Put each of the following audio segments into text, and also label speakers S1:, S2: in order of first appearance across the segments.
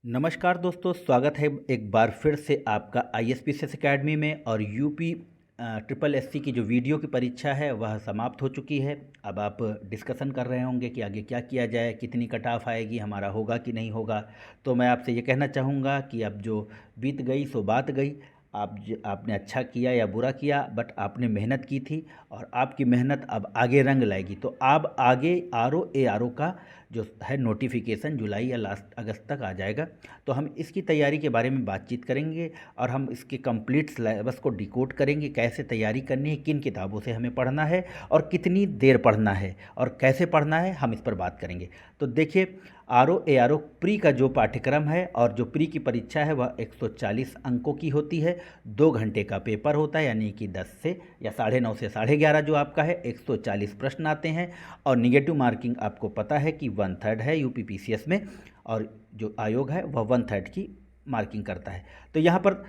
S1: नमस्कार दोस्तों, स्वागत है एक बार फिर से आपका ISPCS एकेडमी में। और यूपी ट्रिपल एससी की जो वीडियो की परीक्षा है वह समाप्त हो चुकी है। अब आप डिस्कशन कर रहे होंगे कि आगे क्या किया जाए, कितनी कट ऑफ आएगी, हमारा होगा कि नहीं होगा। तो मैं आपसे ये कहना चाहूँगा कि अब जो बीत गई सो बात गई। आपने अच्छा किया या बुरा किया, बट आपने मेहनत की थी और आपकी मेहनत अब आगे रंग लाएगी। तो अब आगे ARO का जो है नोटिफिकेशन जुलाई या लास्ट अगस्त तक आ जाएगा। तो हम इसकी तैयारी के बारे में बातचीत करेंगे और हम इसके कंप्लीट सिलेबस को डिकोड करेंगे, कैसे तैयारी करनी है, किन किताबों से हमें पढ़ना है और कितनी देर पढ़ना है और कैसे पढ़ना है, हम इस पर बात करेंगे। तो देखिए, ARO प्री का जो पाठ्यक्रम है और जो प्री की परीक्षा है वह 140 अंकों की होती है। 2 घंटे का पेपर होता है, यानी कि 10 से या 9:30 से 11:30 जो आपका है 140 प्रश्न आते हैं। और निगेटिव मार्किंग आपको पता है कि 1/3 है UPPCS में, और जो आयोग है वह 1/3 की मार्किंग करता है। तो यहाँ पर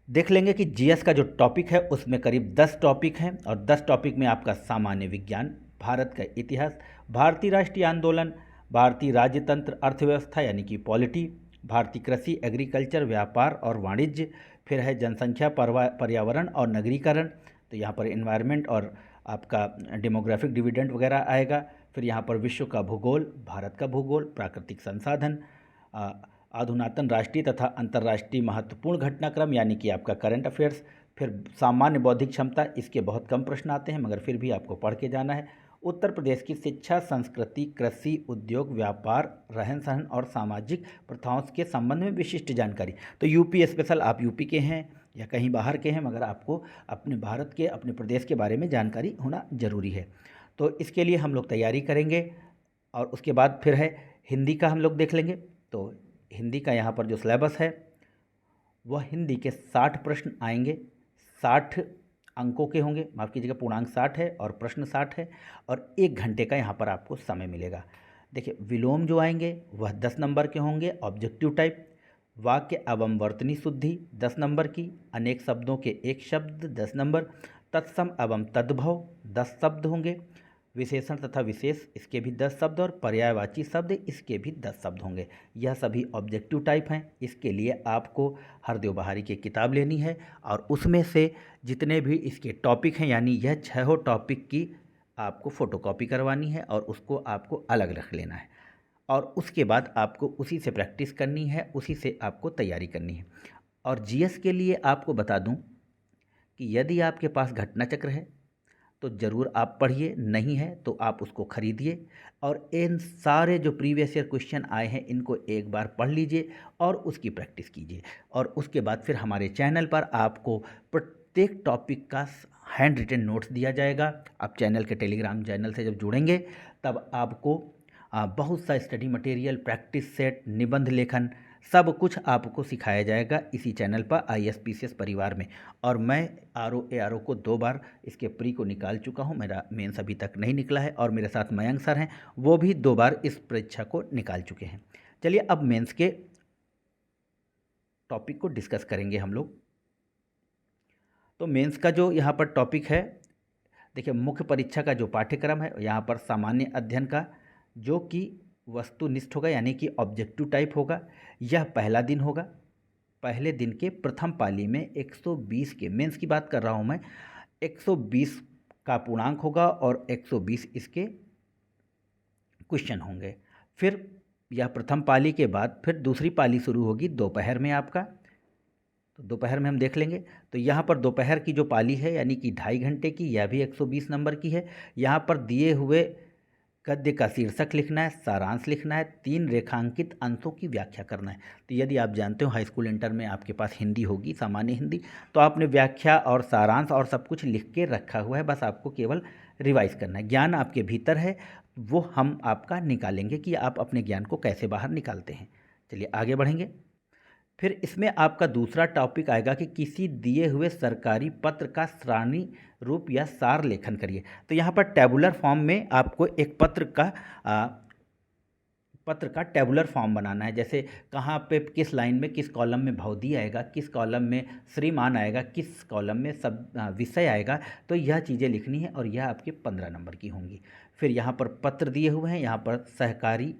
S1: देख लेंगे कि GS का जो टॉपिक है उसमें करीब 10 टॉपिक हैं और 10 टॉपिक में आपका सामान्य विज्ञान, भारत का इतिहास, भारतीय राष्ट्रीय आंदोलन, भारतीय राज्यतंत्र, अर्थव्यवस्था यानी कि पॉलिटी, भारतीय कृषि एग्रीकल्चर, व्यापार और वाणिज्य, फिर है जनसंख्या, पर्यावरण और नगरीकरण। तो यहाँ पर इन्वायरमेंट और आपका डेमोग्राफिक डिविडेंड वगैरह आएगा। फिर यहाँ पर विश्व का भूगोल, भारत का भूगोल, प्राकृतिक संसाधन, अधुनातन राष्ट्रीय तथा अंतर्राष्ट्रीय महत्वपूर्ण घटनाक्रम यानी कि आपका करंट अफेयर्स। फिर सामान्य बौद्धिक क्षमता, इसके बहुत कम प्रश्न आते हैं मगर फिर भी आपको पढ़ के जाना है। उत्तर प्रदेश की शिक्षा, संस्कृति, कृषि, उद्योग, व्यापार, रहन सहन और सामाजिक प्रथाओं के संबंध में विशिष्ट जानकारी। तो यूपी स्पेशल, आप यूपी के हैं या कहीं बाहर के हैं मगर आपको अपने भारत के, अपने प्रदेश के बारे में जानकारी होना ज़रूरी है। तो इसके लिए हम लोग तैयारी करेंगे। और उसके बाद फिर है हिंदी का, हम लोग देख लेंगे। तो हिंदी का यहाँ पर जो सिलेबस है वह हिंदी के 60 प्रश्न आएंगे, 60 अंकों के होंगे, माफ़ कीजिएगा, पूर्णांक 60 है और प्रश्न 60 है। और 1 घंटे का यहाँ पर आपको समय मिलेगा। देखिए, विलोम जो आएंगे वह 10 नंबर के होंगे, ऑब्जेक्टिव टाइप, वाक्य एवं वर्तनी शुद्धि 10 नंबर की, अनेक शब्दों के एक शब्द 10 नंबर, तत्सम एवं तद्भव 10 शब्द होंगे, विशेषण तथा विशेष इसके भी 10 शब्द, और पर्यायवाची शब्द इसके भी 10 शब्द होंगे। यह सभी ऑब्जेक्टिव टाइप हैं। इसके लिए आपको हरदेव बहारी की किताब लेनी है और उसमें से जितने भी इसके टॉपिक हैं, यानी यह 6 टॉपिक की आपको फ़ोटोकॉपी करवानी है और उसको आपको अलग रख लेना है। और उसके बाद आपको उसी से प्रैक्टिस करनी है, उसी से आपको तैयारी करनी है। और GS के लिए आपको बता दूं कि यदि आपके पास घटना चक्र है तो ज़रूर आप पढ़िए, नहीं है तो आप उसको खरीदिए और इन सारे जो प्रीवियस ईयर क्वेश्चन आए हैं इनको एक बार पढ़ लीजिए और उसकी प्रैक्टिस कीजिए। और उसके बाद फिर हमारे चैनल पर आपको प्रत्येक टॉपिक का हैंड रिटन नोट्स दिया जाएगा। आप चैनल के टेलीग्राम चैनल से जब जुड़ेंगे तब आपको बहुत सा स्टडी मटेरियल, प्रैक्टिस सेट, निबंध लेखन, सब कुछ आपको सिखाया जाएगा इसी चैनल पर ISPCS परिवार में। और मैं ARO को 2 बार इसके प्री को निकाल चुका हूं, मेरा मेंस अभी तक नहीं निकला है। और मेरे साथ मयंक सर हैं, वो भी 2 बार इस परीक्षा को निकाल चुके हैं। चलिए अब मेंस के टॉपिक को डिस्कस करेंगे हम लोग। तो मेंस का जो यहाँ पर टॉपिक है, देखिए, मुख्य परीक्षा का जो पाठ्यक्रम है यहाँ पर सामान्य अध्ययन का, जो कि वस्तुनिष्ठ होगा यानी कि ऑब्जेक्टिव टाइप होगा। यह पहला दिन होगा। पहले दिन के प्रथम पाली में 120 के, मेंस की बात कर रहा हूँ मैं, 120 का पूर्णांक होगा और 120 इसके क्वेश्चन होंगे। फिर यह प्रथम पाली के बाद फिर दूसरी पाली शुरू होगी दोपहर में आपका। तो दोपहर में हम देख लेंगे। तो यहाँ पर दोपहर की जो पाली है यानी कि 2.5 घंटे की, यह भी 120 नंबर की है। यहाँ पर दिए हुए गद्य का शीर्षक लिखना है, सारांश लिखना है, 3 रेखांकित अंशों की व्याख्या करना है। तो यदि आप जानते हो हाई स्कूल इंटर में आपके पास हिंदी होगी, सामान्य हिंदी, तो आपने व्याख्या और सारांश और सब कुछ लिख के रखा हुआ है, बस आपको केवल रिवाइज करना है। ज्ञान आपके भीतर है, वो हम आपका निकालेंगे कि आप अपने ज्ञान को कैसे बाहर निकालते हैं। चलिए आगे बढ़ेंगे। फिर इसमें आपका दूसरा टॉपिक आएगा कि किसी दिए हुए सरकारी पत्र का सारणी रूप या सार लेखन करिए। तो यहाँ पर टैबुलर फॉर्म में आपको एक पत्र का टैबुलर फॉर्म बनाना है। जैसे कहाँ पे किस लाइन में किस कॉलम में भवदी आएगा, किस कॉलम में श्रीमान आएगा, किस कॉलम में सब विषय आएगा। तो यह चीज़ें लिखनी है और यह आपके 15 नंबर की होंगी। फिर यहाँ पर पत्र दिए हुए हैं, यहाँ पर सहकारी,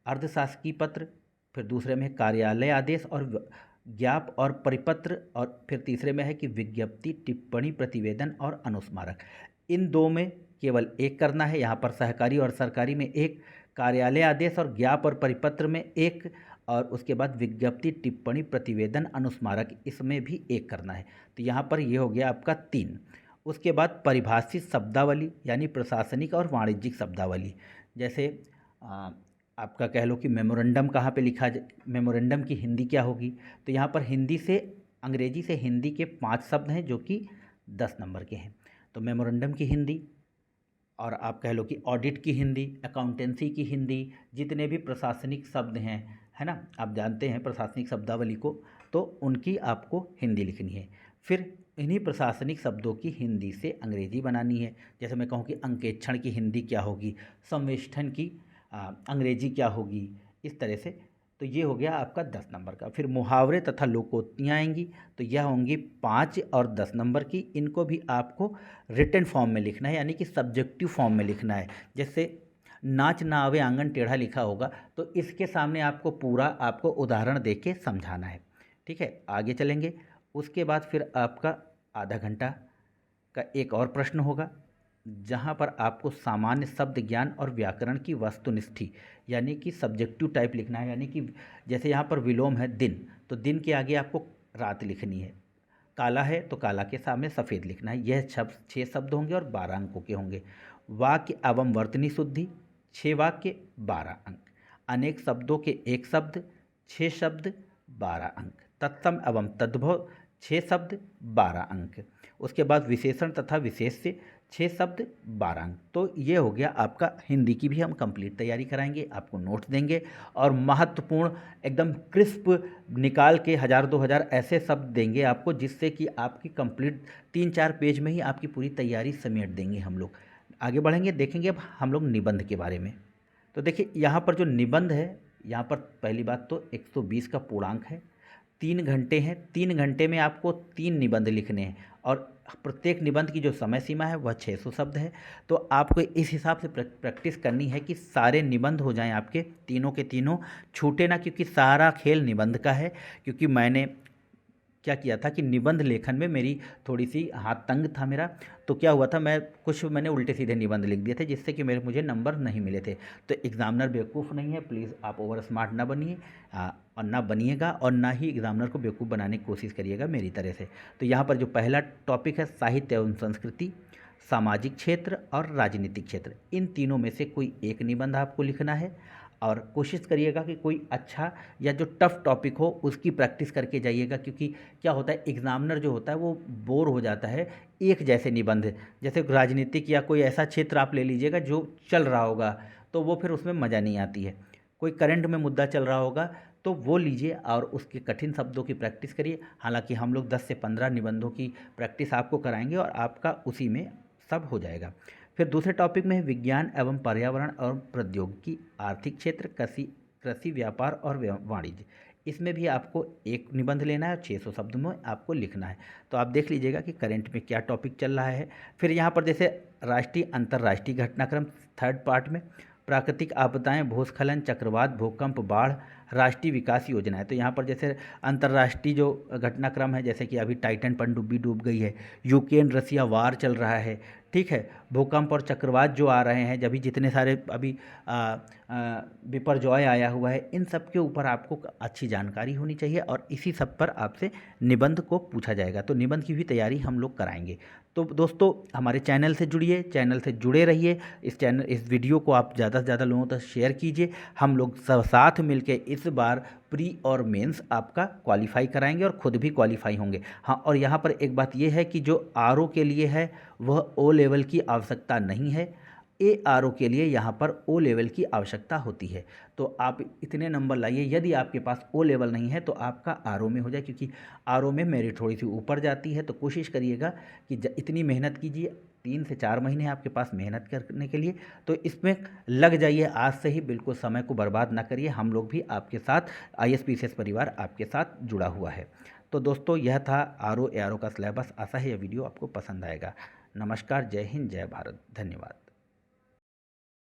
S1: अर्धशासकीय पत्र, फिर दूसरे में है कार्यालय आदेश और ज्ञाप और परिपत्र, और फिर तीसरे में है कि विज्ञप्ति, टिप्पणी, प्रतिवेदन और अनुस्मारक। इन दो में केवल एक करना है। यहाँ पर सहकारी और सरकारी में एक, कार्यालय आदेश और ज्ञाप और परिपत्र में एक, और उसके बाद विज्ञप्ति, टिप्पणी, प्रतिवेदन, अनुस्मारक, इसमें भी एक करना है। तो यहाँ पर ये हो गया आपका 3। उसके बाद परिभाषित शब्दावली यानी प्रशासनिक और वाणिज्यिक शब्दावली। जैसे आपका कह लो कि मेमोरेंडम कहाँ पे लिखा मेमोरेंडम की हिंदी क्या होगी। तो यहाँ पर हिंदी से अंग्रेजी से हिंदी के 5 शब्द हैं जो कि 10 नंबर के हैं। तो मेमोरेंडम की हिंदी, और आप कह लो कि ऑडिट की हिंदी, अकाउंटेंसी की हिंदी, जितने भी प्रशासनिक शब्द हैं, है ना, आप जानते हैं प्रशासनिक शब्दावली को, तो उनकी आपको हिंदी लिखनी है। फिर इन्हीं प्रशासनिक शब्दों की हिंदी से अंग्रेजी बनानी है। जैसे मैं कहूँ कि अंकेक्षण की हिंदी क्या होगी, संवेष्टन की अंग्रेजी क्या होगी, इस तरह से। तो ये हो गया आपका 10 नंबर का। फिर मुहावरे तथा लोकोक्तियाँ आएंगी, तो यह होंगी 5 और 10 नंबर की। इनको भी आपको रिटन फॉर्म में लिखना है, यानी कि सब्जेक्टिव फॉर्म में लिखना है। जैसे नाच ना आवे आंगन टेढ़ा लिखा होगा, तो इसके सामने आपको पूरा आपको उदाहरण दे के समझाना है। ठीक है, आगे चलेंगे। उसके बाद फिर आपका आधा घंटा का एक और प्रश्न होगा, जहाँ पर आपको सामान्य शब्द ज्ञान और व्याकरण की वस्तुनिष्ठी यानी कि सब्जेक्टिव टाइप लिखना है। यानी कि जैसे यहाँ पर विलोम है दिन, तो दिन के आगे आपको रात लिखनी है। काला है तो काला के सामने सफ़ेद लिखना है। यह 6 शब्द होंगे और 12 अंकों के होंगे। वाक्य एवं वर्तनी शुद्धि, 6 वाक्य 12 अंक। अनेक शब्दों के एक शब्द, 6 शब्द 12 अंक। तत्सम एवं तद्भव, 6 शब्द 12 अंक। उसके बाद विशेषण तथा विशेष्य, 6 शब्द 12 अंक। तो ये हो गया आपका। हिंदी की भी हम कंप्लीट तैयारी कराएंगे, आपको नोट्स देंगे, और महत्वपूर्ण एकदम क्रिस्प निकाल के 1000-2000 ऐसे शब्द देंगे आपको, जिससे कि आपकी कंप्लीट 3-4 पेज में ही आपकी पूरी तैयारी समेट देंगे हम लोग। आगे बढ़ेंगे, देखेंगे अब हम लोग निबंध के बारे में। तो देखिए यहाँ पर जो निबंध है, यहाँ पर पहली बात तो 120 का पूर्णांक है, 3 घंटे हैं। 3 घंटे में आपको 3 निबंध लिखने हैं, और प्रत्येक निबंध की जो समय सीमा है वह 600 शब्द है। तो आपको इस हिसाब से प्रैक्टिस करनी है कि सारे निबंध हो जाएं आपके, तीनों के तीनों छूटे ना, क्योंकि सारा खेल निबंध का है। क्योंकि मैंने क्या किया था कि निबंध लेखन में मेरी थोड़ी सी हाथ तंग था मेरा, तो क्या हुआ था, मैंने उल्टे सीधे निबंध लिख दिए थे, जिससे कि मुझे नंबर नहीं मिले थे। तो एग्जामिनर बेवकूफ़ नहीं है, प्लीज़ आप ओवर स्मार्ट ना बनिए, और ना बनिएगा, और ना ही एग्जामिनर को बेवकूफ़ बनाने की कोशिश करिएगा मेरी तरह से। तो यहाँ पर जो पहला टॉपिक है साहित्य एवं संस्कृति, सामाजिक क्षेत्र और राजनीतिक क्षेत्र, इन तीनों में से कोई एक निबंध आपको लिखना है। और कोशिश करिएगा कि कोई अच्छा या जो टफ़ टॉपिक हो उसकी प्रैक्टिस करके जाइएगा, क्योंकि क्या होता है, एग्ज़ामिनर जो होता है वो बोर हो जाता है एक जैसे निबंध। जैसे राजनीतिक या कोई ऐसा क्षेत्र आप ले लीजिएगा जो चल रहा होगा, तो वो फिर उसमें मज़ा नहीं आती है। कोई करंट में मुद्दा चल रहा होगा तो वो लीजिए और उसके कठिन शब्दों की प्रैक्टिस करिए। हालांकि हम लोग 10 से 15 निबंधों की प्रैक्टिस आपको कराएंगे और आपका उसी में सब हो जाएगा। फिर दूसरे टॉपिक में है विज्ञान एवं पर्यावरण और प्रौद्योगिकी, आर्थिक क्षेत्र, कृषि, व्यापार और वाणिज्य। इसमें भी आपको एक निबंध लेना है और 600 शब्द में आपको लिखना है। तो आप देख लीजिएगा कि करंट में क्या टॉपिक चल रहा है। फिर यहाँ पर जैसे राष्ट्रीय अंतर्राष्ट्रीय घटनाक्रम, 3rd पार्ट में प्राकृतिक आपदाएं, भूस्खलन, चक्रवात, भूकंप, बाढ़, राष्ट्रीय विकास योजनाएं। तो यहाँ पर जैसे अंतर्राष्ट्रीय जो घटनाक्रम है, जैसे कि अभी टाइटन पनडुब्बी डूब गई है, यूक्रेन रसिया वार चल रहा है, ठीक है, भूकंप और चक्रवात जो आ रहे हैं, जब भी जितने सारे अभी बिपरजॉय आया हुआ है, इन सब के ऊपर आपको अच्छी जानकारी होनी चाहिए, और इसी सब पर आपसे निबंध को पूछा जाएगा। तो निबंध की भी तैयारी हम लोग कराएंगे। तो दोस्तों हमारे चैनल से जुड़िए, चैनल से जुड़े रहिए। इस वीडियो को आप ज़्यादा से ज़्यादा लोगों तक शेयर कीजिए। हम लोग सब साथ मिलके इस बार प्री और मेंस आपका क्वालिफाई कराएंगे और ख़ुद भी क्वालिफाई होंगे। हाँ, और यहाँ पर एक बात ये है कि जो आरओ के लिए है वह ओ लेवल की आवश्यकता नहीं है, ARO के लिए यहाँ पर O लेवल की आवश्यकता होती है। तो आप इतने नंबर लाइए, यदि आपके पास O लेवल नहीं है तो आपका RO में हो जाए, क्योंकि RO में मेरिट थोड़ी सी ऊपर जाती है। तो कोशिश करिएगा कि इतनी मेहनत कीजिए, 3 से 4 महीने आपके पास मेहनत करने के लिए, तो इसमें लग जाइए आज से ही, बिल्कुल समय को बर्बाद ना करिए। हम लोग भी आपके साथ, ISPCS परिवार आपके साथ जुड़ा हुआ है। तो दोस्तों यह था RO ARO का सिलेबस। आशा है यह वीडियो आपको पसंद आएगा। नमस्कार, जय हिंद, जय भारत, धन्यवाद।